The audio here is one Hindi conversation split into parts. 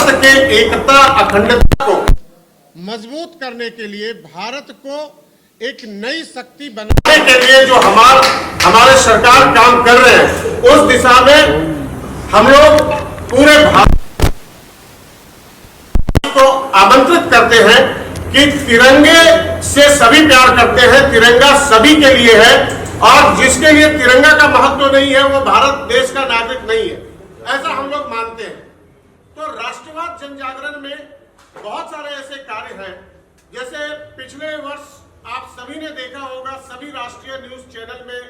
भारत के एकता अखंडता को मजबूत करने के लिए, भारत को एक नई शक्ति बनाने के लिए जो हमारे सरकार काम कर रहे हैं, उस दिशा में हम लोग पूरे भारत को आमंत्रित करते हैं कि तिरंगे से सभी प्यार करते हैं, तिरंगा सभी के लिए है, और जिसके लिए तिरंगा का महत्व नहीं है वो भारत देश का नागरिक नहीं है, ऐसा हम लोग मानते हैं। तो राष्ट्रवाद जन जागरण में बहुत सारे ऐसे कार्य हैं, जैसे पिछले वर्ष आप सभी ने देखा होगा, सभी राष्ट्रीय न्यूज चैनल में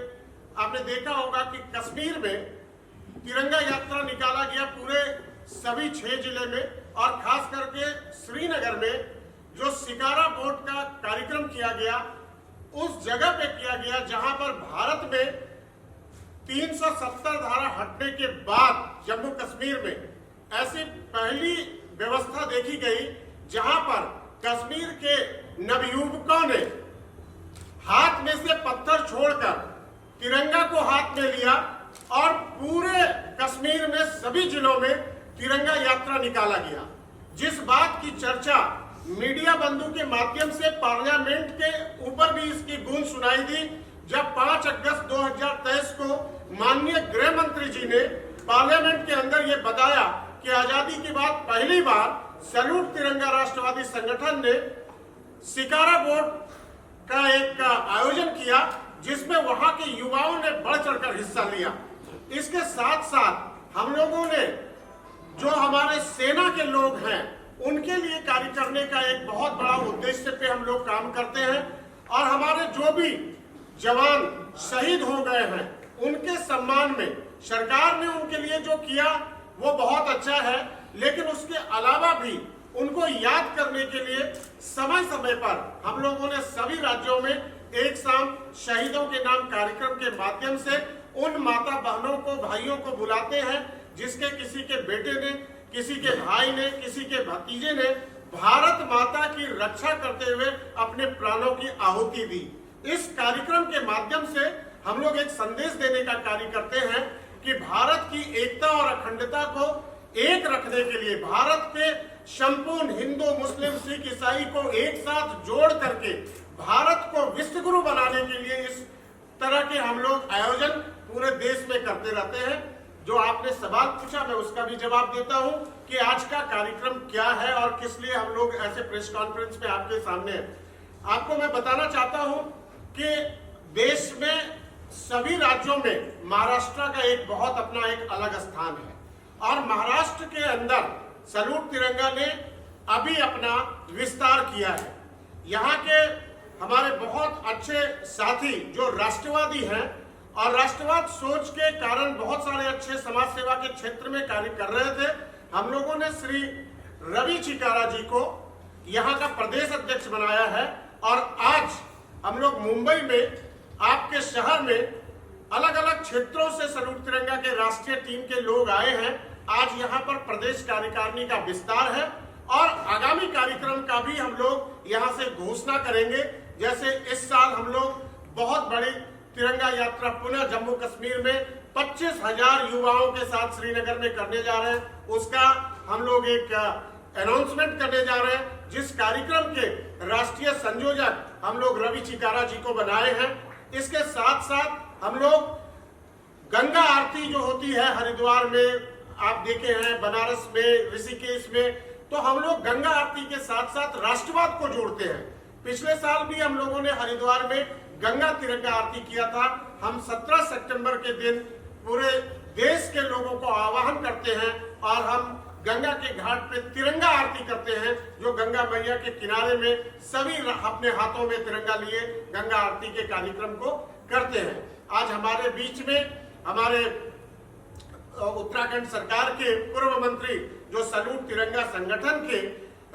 आपने देखा होगा कि कश्मीर में तिरंगा यात्रा निकाला गया पूरे सभी 6 जिले में, और खास करके श्रीनगर में जो शिकारा बोट का कार्यक्रम किया गया, उस जगह पे किया गया जहां पर भारत में 370 धारा हटने के बाद जम्मू कश्मीर में ऐसी पहली व्यवस्था देखी गई जहां पर कश्मीर के नवयुवकों ने हाथ में से पत्थर छोड़कर तिरंगा को हाथ में लिया और पूरे कश्मीर में सभी जिलों में तिरंगा यात्रा निकाला गया। जिस बात की चर्चा मीडिया बंधु के माध्यम से पार्लियामेंट के ऊपर भी इसकी गूंज सुनाई दी, जब 5 अगस्त 2023 को माननीय गृह मंत्री जी ने पार्लियामेंट के अंदर ये बताया कि आजादी के बाद पहली बार सैल्यूट तिरंगा राष्ट्रवादी संगठन ने शिकारा बोट का एक आयोजन किया, जिसमें वहां के युवाओं ने बढ़ चढ़कर हिस्सा लिया। इसके साथ साथ हम लोगों ने जो हमारे सेना के लोग हैं उनके लिए कार्य करने का एक बहुत बड़ा उद्देश्य पे हम लोग काम करते हैं, और हमारे जो भी जवान शहीद हो गए हैं उनके सम्मान में सरकार ने उनके लिए जो किया वो बहुत अच्छा है, लेकिन उसके अलावा भी उनको याद करने के लिए समय समय पर हम लोगों ने सभी राज्यों में एक शाम शहीदों के नाम कार्यक्रम के माध्यम से उन माता बहनों को, भाइयों को बुलाते हैं जिसके किसी के बेटे ने, किसी के भाई ने, किसी के भतीजे ने भारत माता की रक्षा करते हुए अपने प्राणों की आहुति दी। इस कार्यक्रम के माध्यम से हम लोग एक संदेश देने का कार्य करते हैं कि भारत की एकता और अखंडता को एक रखने के लिए, भारत के संपूर्ण हिंदू, मुस्लिम, सिख, ईसाई को एक साथ जोड़ करके भारत को विश्व गुरु बनाने के लिए इस तरह के हम लोग आयोजन पूरे देश में करते रहते हैं। जो आपने सवाल पूछा मैं उसका भी जवाब देता हूं कि आज का कार्यक्रम क्या है और किस लिए हम लोग ऐसे प्रेस कॉन्फ्रेंस में आपके सामने हैं। आपको मैं बताना चाहता हूं कि देश में सभी राज्यों में महाराष्ट्र का एक बहुत अपना एक अलग स्थान है, और महाराष्ट्र के अंदर सैल्यूट तिरंगा ने अभी अपना विस्तार किया है। यहाँ के हमारे बहुत अच्छे साथी जो राष्ट्रवादी हैं और राष्ट्रवाद सोच के कारण बहुत सारे अच्छे समाज सेवा के क्षेत्र में कार्य कर रहे थे, हम लोगों ने श्री रवि चिकारा जी को यहाँ का प्रदेश अध्यक्ष बनाया है, और आज हम लोग मुंबई में आपके शहर में अलग अलग क्षेत्रों से सैल्यूट तिरंगा के राष्ट्रीय टीम के लोग आए हैं। आज यहाँ पर प्रदेश कार्यकारिणी का विस्तार है, और आगामी कार्यक्रम का भी हम लोग यहाँ से घोषणा करेंगे। जैसे इस साल हम लोग बहुत बड़ी तिरंगा यात्रा पुनः जम्मू कश्मीर में 25,000 युवाओं के साथ श्रीनगर में करने जा रहे हैं, उसका हम लोग एक अनाउंसमेंट करने जा रहे हैं, जिस कार्यक्रम के राष्ट्रीय संयोजक हम लोग रवि चिकारा जी को बनाए हैं। इसके साथ साथ हम लोग गंगा आरती जो होती है हरिद्वार में, आप देखे हैं बनारस में, ऋषिकेश में, तो हम लोग गंगा आरती के साथ साथ राष्ट्रवाद को जोड़ते हैं। पिछले साल भी हम लोगों ने हरिद्वार में गंगा तिरंगा आरती किया था। हम 17 सितंबर के दिन पूरे देश के लोगों को आह्वान करते हैं और हम गंगा के घाट पे तिरंगा आरती करते हैं, जो गंगा मैया के किनारे में सभी अपने हाथों में तिरंगा लिए गंगा आरती के कार्यक्रम को करते हैं। आज हमारे बीच में हमारे उत्तराखंड सरकार के पूर्व मंत्री जो सैल्यूट तिरंगा संगठन के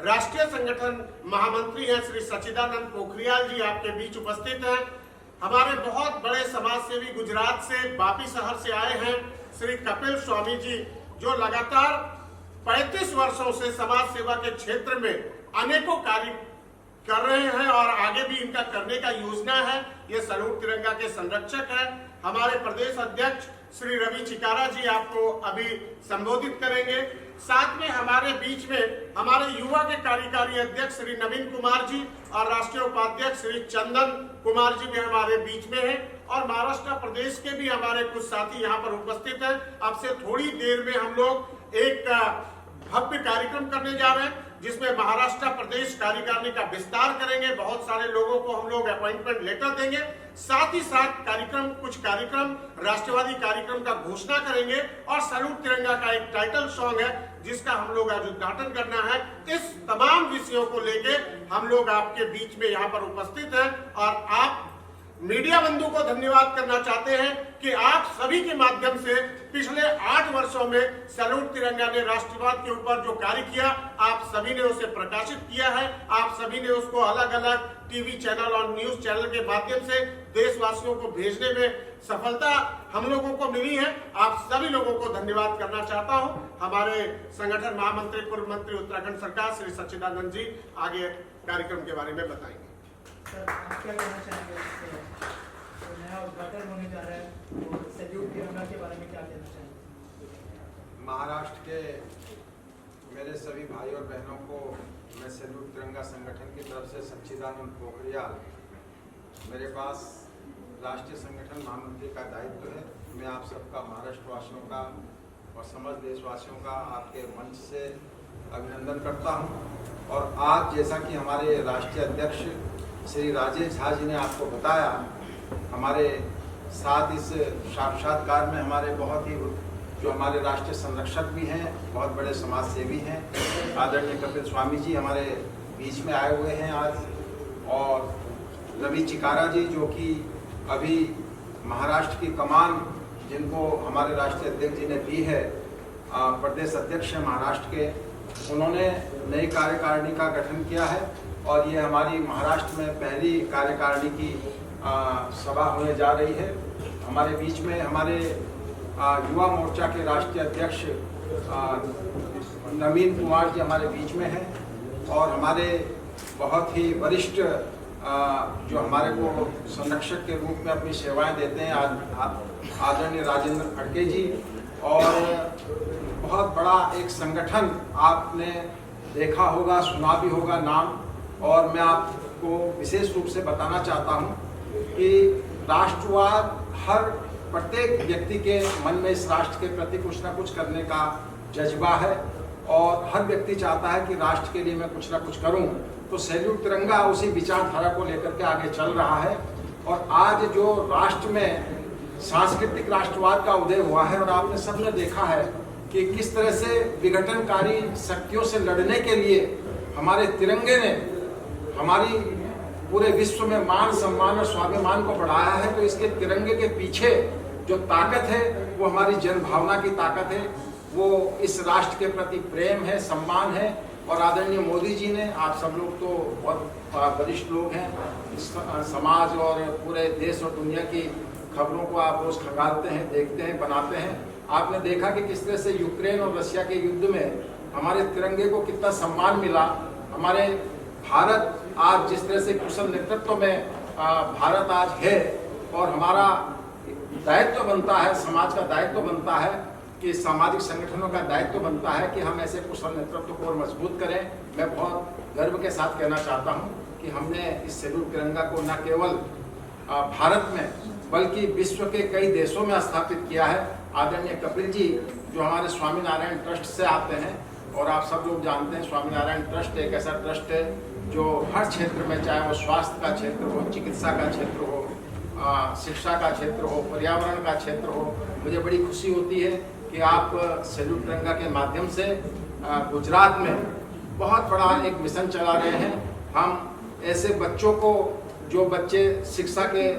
राष्ट्रीय संगठन महामंत्री हैं श्री सच्चिदानंद पोखरियाल जी आपके बीच उपस्थित हैं। हमारे बहुत बड़े समाज सेवी गुजरात से, वापी शहर से आए हैं श्री कपिल स्वामी जी, जो लगातार 35 वर्षों से समाज सेवा के क्षेत्र में अनेकों कार्य कर रहे हैं और आगे भी इनका करने का योजना है। ये सैल्यूट तिरंगा के संरक्षक हैं। हमारे प्रदेश अध्यक्ष श्री रवि चिकारा जी आपको अभी संबोधित करेंगे। साथ में हमारे बीच में हमारे युवा के कार्यकारी अध्यक्ष श्री नवीन कुमार जी और राष्ट्रीय उपाध्यक्ष श्री चंदन कुमार जी भी हमारे बीच में हैं और महाराष्ट्र प्रदेश के भी हमारे कुछ साथी यहाँ पर उपस्थित हैं। अब से थोड़ी देर में हम लोग एक भव्य कार्यक्रम करने जा रहे हैं जिसमें महाराष्ट्र प्रदेश कार्यकारिणी का विस्तार करेंगे। बहुत सारे लोगों को हम लोग अपॉइंटमेंट लेटर देंगे। साथ ही साथ कुछ कार्यक्रम राष्ट्रवादी कार्यक्रम का घोषणा करेंगे और सैल्यूट तिरंगा का एक टाइटल सॉन्ग है जिसका हम लोग आज उद्घाटन करना है। इस तमाम विषयों को लेके हम लोग आपके बीच में यहाँ पर उपस्थित हैं और आप मीडिया बंधु को धन्यवाद करना चाहते हैं कि आप सभी के माध्यम से पिछले 8 वर्षों में सैल्यूट तिरंगा ने राष्ट्रवाद के ऊपर जो कार्य किया, आप सभी ने उसे प्रकाशित किया है। आप सभी ने उसको अलग अलग टीवी चैनल और न्यूज चैनल के माध्यम से देशवासियों को भेजने में सफलता हम लोगों को मिली है। आप सभी लोगों को धन्यवाद करना चाहता हूं। हमारे संगठन महामंत्री पूर्व मंत्री उत्तराखंड सरकार श्री सच्चिदानंद जी आगे कार्यक्रम के बारे में बताएंगे। सर, आप क्या कहना चाहेंगे? तो नया उद्घाटन होने जा रहा है और सैल्यूट तिरंगा के बारे में क्या कहना चाहेंगे? महाराष्ट्र के मेरे सभी भाई और बहनों को मैं सैल्यूट तिरंगा संगठन की तरफ से सच्चिदानंद पोखरियाल, मेरे पास राष्ट्रीय संगठन महामंत्री का दायित्व है। मैं आप सबका, महाराष्ट्रवासियों का और समस्त देशवासियों का आपके मंच से अभिनंदन करता हूं। और आज जैसा कि हमारे राष्ट्रीय अध्यक्ष श्री राजेश झा जी ने आपको बताया, हमारे साथ इस साक्षात्कार में हमारे बहुत ही जो हमारे राष्ट्रीय संरक्षक भी हैं, बहुत बड़े समाज सेवी हैं, आदरणीय कपिल स्वामी जी हमारे बीच में आए हुए हैं आज, और रवि चिकारा जी जो कि अभी महाराष्ट्र की कमान जिनको हमारे राष्ट्रीय अध्यक्ष जी ने दी है, प्रदेश अध्यक्ष हैं महाराष्ट्र के, उन्होंने नई कार्यकारिणी का गठन किया है और ये हमारी महाराष्ट्र में पहली कार्यकारिणी की सभा होने जा रही है। हमारे बीच में हमारे युवा मोर्चा के राष्ट्रीय अध्यक्ष नवीन कुमार जी हमारे बीच में हैं और हमारे बहुत ही वरिष्ठ जो हमारे को संरक्षक के रूप में अपनी सेवाएं देते हैं आदरणीय राजेंद्र खड़के जी, और बहुत बड़ा एक संगठन आपने देखा होगा, सुना भी होगा नाम। और मैं आपको विशेष रूप से बताना चाहता हूं कि राष्ट्रवाद हर प्रत्येक व्यक्ति के मन में इस राष्ट्र के प्रति कुछ ना कुछ करने का जज्बा है और हर व्यक्ति चाहता है कि राष्ट्र के लिए मैं कुछ ना कुछ करूं। तो सैल्यूट तिरंगा उसी विचारधारा को लेकर के आगे चल रहा है। और आज जो राष्ट्र में सांस्कृतिक राष्ट्रवाद का उदय हुआ है और आपने सबने देखा है कि किस तरह से विघटनकारी शक्तियों से लड़ने के लिए हमारे तिरंगे ने हमारी पूरे विश्व में मान सम्मान और स्वाभिमान को बढ़ाया है। तो इसके तिरंगे के पीछे जो ताकत है वो हमारी जन भावना की ताकत है, वो इस राष्ट्र के प्रति प्रेम है, सम्मान है। और आदरणीय मोदी जी ने, आप सब लोग तो बहुत वरिष्ठ लोग हैं, समाज और पूरे देश और दुनिया की खबरों को आप रोज खंगालते हैं, देखते हैं, बनाते हैं। आपने देखा कि किस तरह से यूक्रेन और रशिया के युद्ध में हमारे तिरंगे को कितना सम्मान मिला। हमारे भारत आज जिस तरह से कुशल नेतृत्व में भारत आज है, और हमारा दायित्व बनता है, समाज का दायित्व बनता है कि सामाजिक संगठनों का दायित्व बनता है कि हम ऐसे कुशल नेतृत्व को और मजबूत करें। मैं बहुत गर्व के साथ कहना चाहता हूं कि हमने इस सैल्यूट तिरंगा को न केवल भारत में बल्कि विश्व के कई देशों में स्थापित किया है। आदरणीय कपिल जी जो हमारे स्वामीनारायण ट्रस्ट से आते हैं, और आप सब लोग जानते हैं स्वामीनारायण ट्रस्ट एक ऐसा ट्रस्ट है जो हर क्षेत्र में, चाहे वो स्वास्थ्य का क्षेत्र हो, चिकित्सा का क्षेत्र हो, शिक्षा का क्षेत्र हो, पर्यावरण का क्षेत्र हो, मुझे बड़ी खुशी होती है कि आप सैल्यूट तिरंगा के माध्यम से गुजरात में बहुत बड़ा एक मिशन चला रहे हैं। हम ऐसे बच्चों को, जो बच्चे शिक्षा के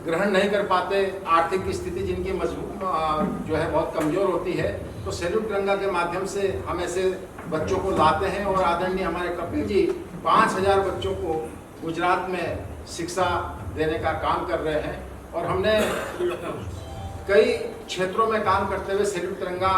ग्रहण नहीं कर पाते, आर्थिक स्थिति जिनकी मजबूत जो है बहुत कमजोर होती है, तो सैल्यूट तिरंगा के माध्यम से हम ऐसे बच्चों को लाते हैं। और आदरणीय हमारे कपिल जी 5000 बच्चों को गुजरात में शिक्षा देने का काम कर रहे हैं। और हमने कई क्षेत्रों में काम करते हुए सैल्यूट तिरंगा,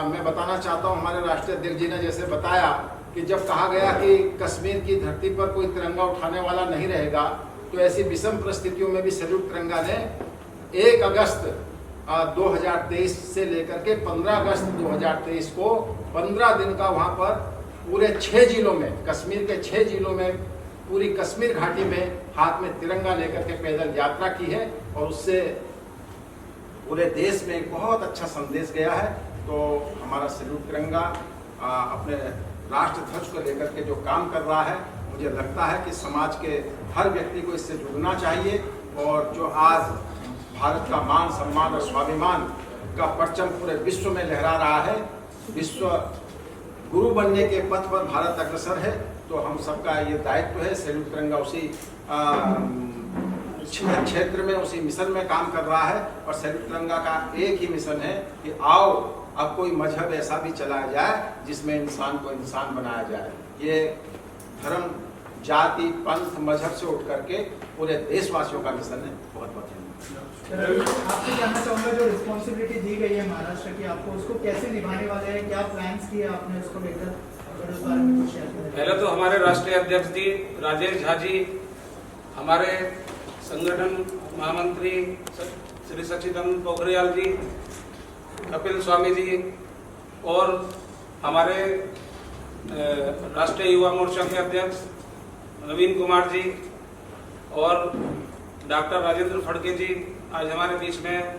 मैं बताना चाहता हूँ, हमारे राष्ट्रीय अध्यक्ष जी ने जैसे बताया कि जब कहा गया कि कश्मीर की धरती पर कोई तिरंगा उठाने वाला नहीं रहेगा, तो ऐसी विषम परिस्थितियों में भी सैल्यूट तिरंगा ने 1 अगस्त 2023 से लेकर के 15 अगस्त 2023 को 15 दिन का वहाँ पर पूरे 6 जिलों में, कश्मीर के 6 जिलों में, पूरी कश्मीर घाटी में हाथ में तिरंगा लेकर के पैदल यात्रा की है और उससे पूरे देश में एक बहुत अच्छा संदेश गया है। तो हमारा सैल्यूट तिरंगा अपने राष्ट्र ध्वज को लेकर के जो काम कर रहा है, मुझे लगता है कि समाज के हर व्यक्ति को इससे जुड़ना चाहिए और जो आज भारत का मान सम्मान और स्वाभिमान का परचम पूरे विश्व में लहरा रहा है, विश्व गुरु बनने के पथ पर भारत अग्रसर है। तो हम सबका ये दायित्व है, सैल्यूट तिरंगा उसी क्षेत्र में, उसी मिशन में काम कर रहा है और सैल्यूट तिरंगा का एक ही मिशन है कि आओ अब कोई मजहब ऐसा भी चलाया जाए जिसमें इंसान को इंसान बनाया जाए। ये धर्म, जाति, पंथ, मजहब से उठ करके पूरे देशवासियों का मिशन है। बहुत बहुत धन्यवाद। आपसे जानना चाहूँगा, जो रिस्पॉन्सिबिलिटी दी गई है महाराष्ट्र की, आपको उसको कैसे निभाने वाले हैं, क्या प्लान्स किए आपने उसको लेकर, अगर उस बारे में कुछ शेयर करें। पहले तो हमारे राष्ट्रीय अध्यक्ष जी राजेश झा जी, हमारे संगठन महामंत्री श्री सच्चिदानंद पोखरियाल जी, कपिल स्वामी जी और हमारे राष्ट्रीय युवा मोर्चा के अध्यक्ष नवीन कुमार जी और डॉक्टर राजेंद्र फड़के जी आज हमारे बीच में,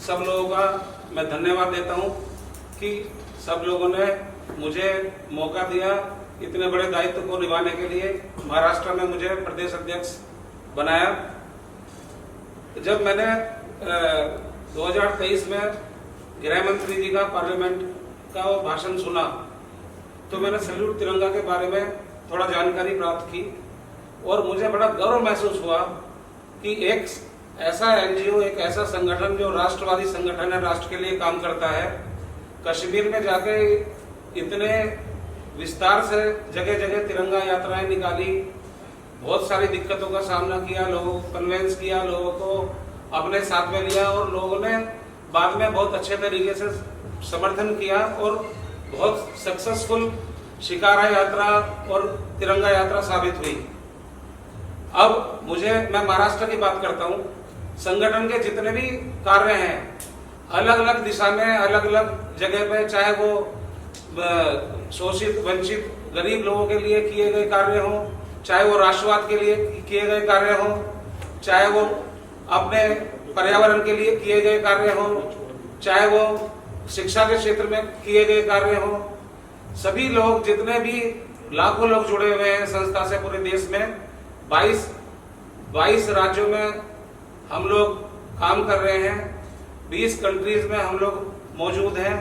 सब लोगों का मैं धन्यवाद देता हूं कि सब लोगों ने मुझे मौका दिया इतने बड़े दायित्व को निभाने के लिए। महाराष्ट्र में मुझे प्रदेश अध्यक्ष बनाया। जब मैंने 2023 में गृह मंत्री जी का पार्लियामेंट का वो भाषण सुना तो मैंने सैल्यूट तिरंगा के बारे में थोड़ा जानकारी प्राप्त की और मुझे बड़ा गर्व महसूस हुआ कि एक ऐसा एनजीओ, एक ऐसा संगठन जो राष्ट्रवादी संगठन है, राष्ट्र के लिए काम करता है, कश्मीर में जाके इतने विस्तार से जगह जगह तिरंगा यात्राएं निकाली, बहुत सारी दिक्कतों का सामना किया, लोगों को कन्वेंस किया, लोगों को अपने साथ में लिया और लोगों ने बाद में बहुत अच्छे तरीके से समर्थन किया और बहुत सक्सेसफुल शिकारा यात्रा और तिरंगा यात्रा साबित हुई। अब मैं महाराष्ट्र की बात करता हूँ। संगठन के जितने भी कार्य हैं अलग अलग दिशा में, अलग अलग जगह पे, चाहे वो शोषित, वंचित, गरीब लोगों के लिए किए गए कार्य हों, चाहे वो राष्ट्रवाद के लिए किए गए कार्य हों, चाहे वो अपने पर्यावरण के लिए किए गए कार्य हों, चाहे वो शिक्षा के क्षेत्र में किए गए कार्य हों, सभी लोग, जितने भी लाखों लोग जुड़े हुए हैं संस्था से पूरे देश में, 22 राज्यों में हम लोग काम कर रहे हैं, 20 कंट्रीज में हम लोग मौजूद हैं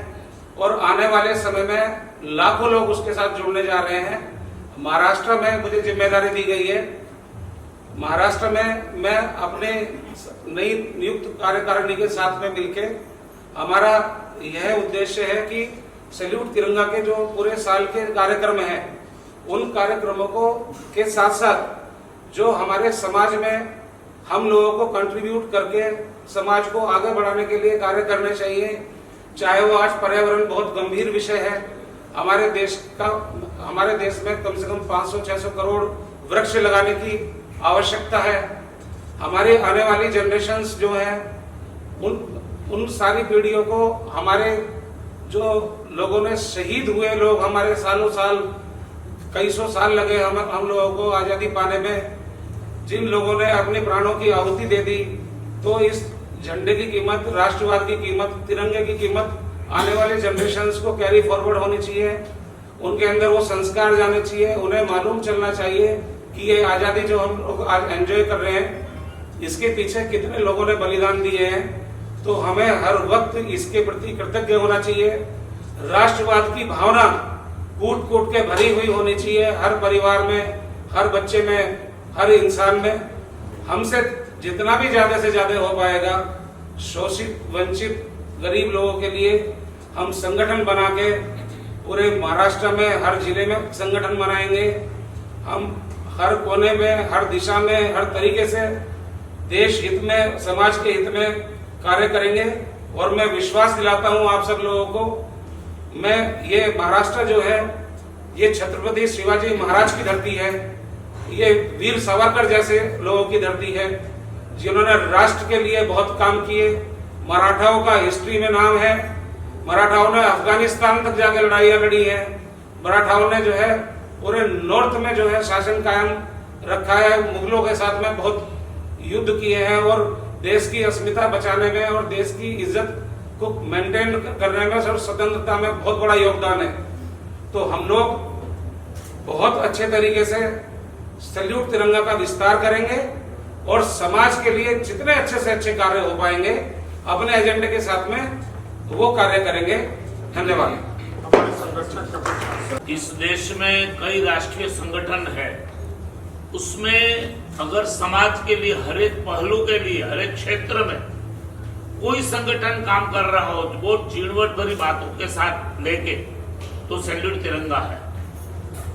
और आने वाले समय में लाखों लोग उसके साथ जुड़ने जा रहे हैं। महाराष्ट्र में मुझे जिम्मेदारी दी गई है। महाराष्ट्र में मैं अपने नई नियुक्त कार्यकारिणी के साथ में मिलके, हमारा यह उद्देश्य है कि सैल्यूट तिरंगा के जो पूरे साल के कार्यक्रम हैं, उन कार्यक्रमों को के साथ साथ जो हमारे समाज में हम लोगों को कंट्रीब्यूट करके समाज को आगे बढ़ाने के लिए कार्य करने चाहिए। चाहे वो आज पर्यावरण बहुत गंभीर विषय है, हमारे देश में कम से कम 500-600 करोड़ वृक्ष लगाने की आवश्यकता है। हमारी आने वाली जनरेशन्स जो है, उन सारी पीढ़ियों को, हमारे जो लोगों ने शहीद हुए लोग, हमारे सालों साल, कई सौ साल लगे हम लोगों को आजादी पाने में, जिन लोगों ने अपने प्राणों की आहुति दे दी, तो इस झंडे की कीमत, राष्ट्रवाद की कीमत, तिरंगे की कीमत आने वाले जनरेशन्स को कैरी फॉरवर्ड होनी चाहिए। उनके अंदर वो संस्कार जाने चाहिए, उन्हें मालूम चलना चाहिए कि ये आजादी जो हम लोग आज एंजॉय कर रहे हैं, इसके पीछे कितने लोगों ने बलिदान दिए हैं। तो हमें हर वक्त इसके प्रति कृतज्ञ होना चाहिए। राष्ट्रवाद की भावना कूट कूट के भरी हुई होनी चाहिए, हर परिवार में, हर बच्चे में, हर इंसान में। हमसे जितना भी ज्यादा से ज्यादा हो पाएगा शोषित, वंचित, गरीब लोगों के लिए हम संगठन बना के पूरे महाराष्ट्र में हर जिले में संगठन बनाएंगे। हम हर कोने में, हर दिशा में, हर तरीके से देश हित में, समाज के हित में कार्य करेंगे। और मैं विश्वास दिलाता हूं आप सब लोगों को, ये महाराष्ट्र जो है, ये छत्रपति शिवाजी महाराज की धरती है, ये वीर सावरकर जैसे लोगों की धरती है, जिन्होंने राष्ट्र के लिए बहुत काम किए। मराठाओं का हिस्ट्री में नाम है। मराठाओं ने अफगानिस्तान तक जाके लड़ाइयां लड़ी है। मराठाओं ने जो है पूरे नॉर्थ में जो है शासन कायम रखा है। मुगलों के साथ में बहुत युद्ध किए हैं और देश की अस्मिता बचाने में और देश की इज्जत को मेंटेन करने में और स्वतंत्रता में बहुत बड़ा योगदान है। तो हम लोग बहुत अच्छे तरीके से सैल्यूट तिरंगा का विस्तार करेंगे और समाज के लिए जितने अच्छे से अच्छे कार्य हो पाएंगे अपने एजेंडे के साथ में वो कार्य करेंगे। धन्यवाद। हमारे संरक्षक का कुछ इस देश में कई राष्ट्रीय संगठन है, उसमें अगर समाज के लिए हर एक पहलू के लिए हर एक क्षेत्र में कोई संगठन काम कर रहा हो वो चीड़वट भरी बातों के साथ लेके तो सैल्यूट तिरंगा है।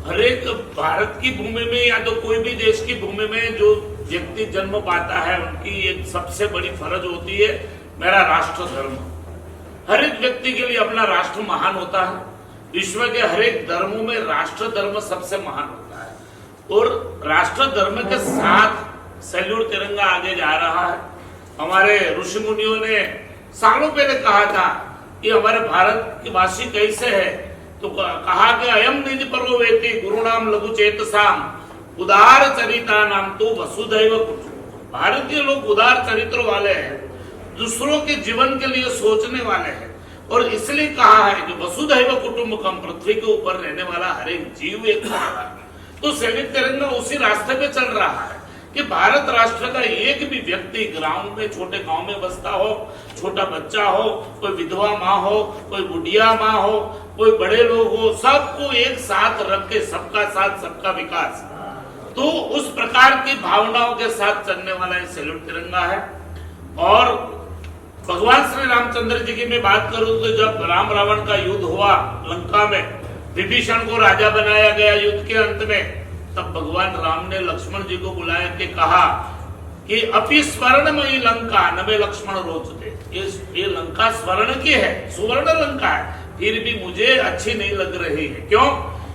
हर एक भारत की भूमि में या तो कोई भी देश की भूमि में जो व्यक्ति जन्म पाता है उनकी एक सबसे बड़ी फर्ज होती है मेरा राष्ट्र धर्म। हर एक व्यक्ति के लिए अपना राष्ट्र महान होता है। विश्व के हर एक धर्मों में राष्ट्र धर्म सबसे महान होता है और राष्ट्र धर्म के साथ सैल्यूट तिरंगा आगे जा रहा है। हमारे ऋषि मुनियों ने सालों पहले कहा था कि हमारे भारत के वासी कैसे है, तो कहा कि अयम निज पर्व वेति गुरु नाम लघु चेतसाम उदार चरिता नाम तो वसुधैव कुटुंबकम। भारतीय लोग उदार चरित्र वाले हैं, दूसरों के जीवन के लिए सोचने वाले हैं और इसलिए कहा है कि वसुधैव कुटुंबकम, पृथ्वी के ऊपर रहने वाला हर एक जीव एक परिवार। तो सैनिक तिरंगा उसी रास्ते पे चल रहा है कि भारत राष्ट्र का एक भी व्यक्ति ग्राउंड में छोटे गांव में बसता हो, छोटा बच्चा हो, कोई विधवा माँ हो, कोई बुढ़िया माँ हो, कोई बड़े लोग हो, सबको एक साथ रख के सबका साथ सबका विकास, तो उस प्रकार की भावनाओं के साथ चलने वाला ये सैल्यूट तिरंगा है। और भगवान श्री रामचंद्र जी की मैं बात करूं तो जब राम रावण का युद्ध हुआ लंका में, विभीषण को राजा बनाया गया युद्ध के अंत में, तब भगवान राम ने लक्ष्मण जी को बुलाया के कहा कि अपि स्वर्णमयी लंका न में लक्ष्मण रोचते। ये लंका स्वर्ण की है, सुवर्ण लंका है, फिर भी मुझे अच्छी नहीं लग रही है। क्यों?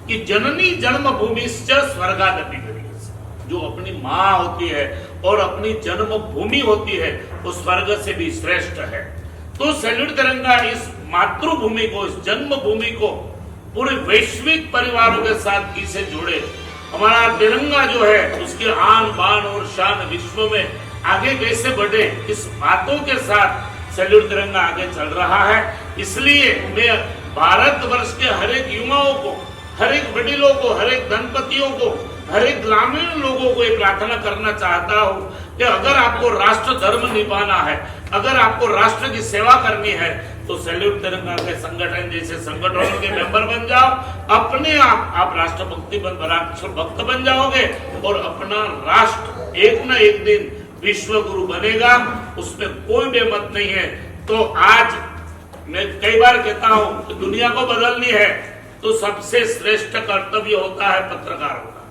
कि जननी जन्म भूमि स्वर्गादपि गरीयसी। जो अपनी माँ होती है और अपनी जन्म भूमि होती है वो स्वर्ग से भी श्रेष्ठ है। तो सैल्यूट तिरंगा इस मातृभूमि को, इस जन्म भूमि को पूरे वैश्विक परिवारों के साथ इसे जोड़े। हमारा तिरंगा जो है उसके आन बान और शान विश्व में आगे कैसे बढ़े, इस बातों के साथ सैल्यूट तिरंगा आगे चल रहा है। इसलिए मैं भारतवर्ष के हर एक युवाओं को, हर एक वडीलों को, हर एक दंपतियों को, हर एक ग्रामीण लोगों को ये प्रार्थना करना चाहता हूँ कि अगर आपको राष्ट्र धर्म निभाना है, अगर आपको राष्ट्र की सेवा करनी है तो सैल्यूट तिरंगा के संगठन जैसे संगठनों के मेंबर बन जाओ। अपने आप राष्ट्रभक्ति राष्ट्र भक्त बन जाओगे और अपना राष्ट्र एक न एक दिन विश्व गुरु बनेगा, उसमें कोई बेमत नहीं है। तो आज मैं कई बार कहता हूँ कि दुनिया को बदलनी है तो सबसे श्रेष्ठ कर्तव्य होता है पत्रकारों का,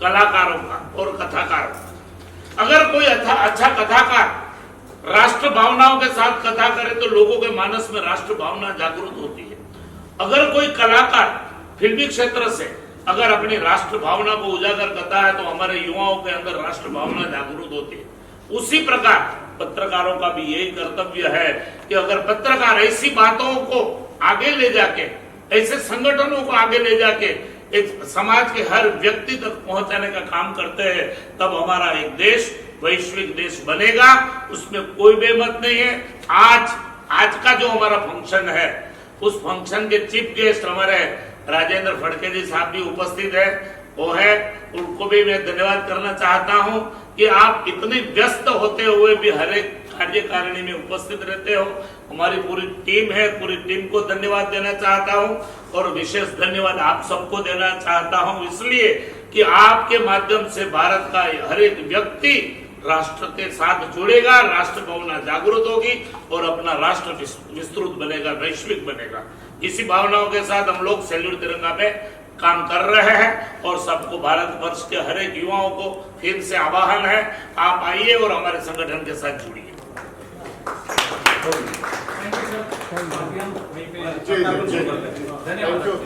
कलाकारों का और कथाकारों का। अगर कोई अच्छा कथाकार राष्ट्र भावनाओं के साथ कथा करे तो लोगों के मानस में राष्ट्र भावना जागृत होती है। अगर कोई कलाकार फिल्मी क्षेत्र से अगर अपनी राष्ट्र भावना को उजागर करता है तो हमारे युवाओं के अंदर राष्ट्र भावना जागृत होती है। उसी प्रकार पत्रकारों का भी यही कर्तव्य है कि अगर पत्रकार ऐसी बातों को आगे ले जाके, ऐसे संगठनों को आगे ले जाके एक समाज के हर व्यक्ति तक पहुंचाने का काम करते हैं, तब हमारा एक देश वैश्विक देश बनेगा, उसमें कोई बेमत नहीं है। आज का जो हमारा फंक्शन है उस फंक्शन के चीफ गेस्ट हमारे राजेंद्र फड़के जी साहब भी उपस्थित है, वो है, उनको भी मैं धन्यवाद करना चाहता हूं कि आप इतने व्यस्त होते हुए भी हर एक कार्यकारिणी में उपस्थित रहते हो। हमारी पूरी टीम है, पूरी टीम को धन्यवाद देना चाहता हूं और विशेष धन्यवाद आप सबको देना चाहता हूं इसलिए कि आपके माध्यम से भारत का हर एक व्यक्ति राष्ट्र के साथ जुड़ेगा, राष्ट्र भावना जागृत होगी और अपना राष्ट्र विस्तृत बनेगा, वैश्विक बनेगा। इसी भावनाओं के साथ हम लोग सैल्यूट तिरंगा पे काम कर रहे हैं और सबको, भारतवर्ष के हर एक युवाओं को फिर से आह्वान है, आप आइए और हमारे संगठन के साथ जुड़िए। Thank you sir. जी, जी, जी। धन्यवाद।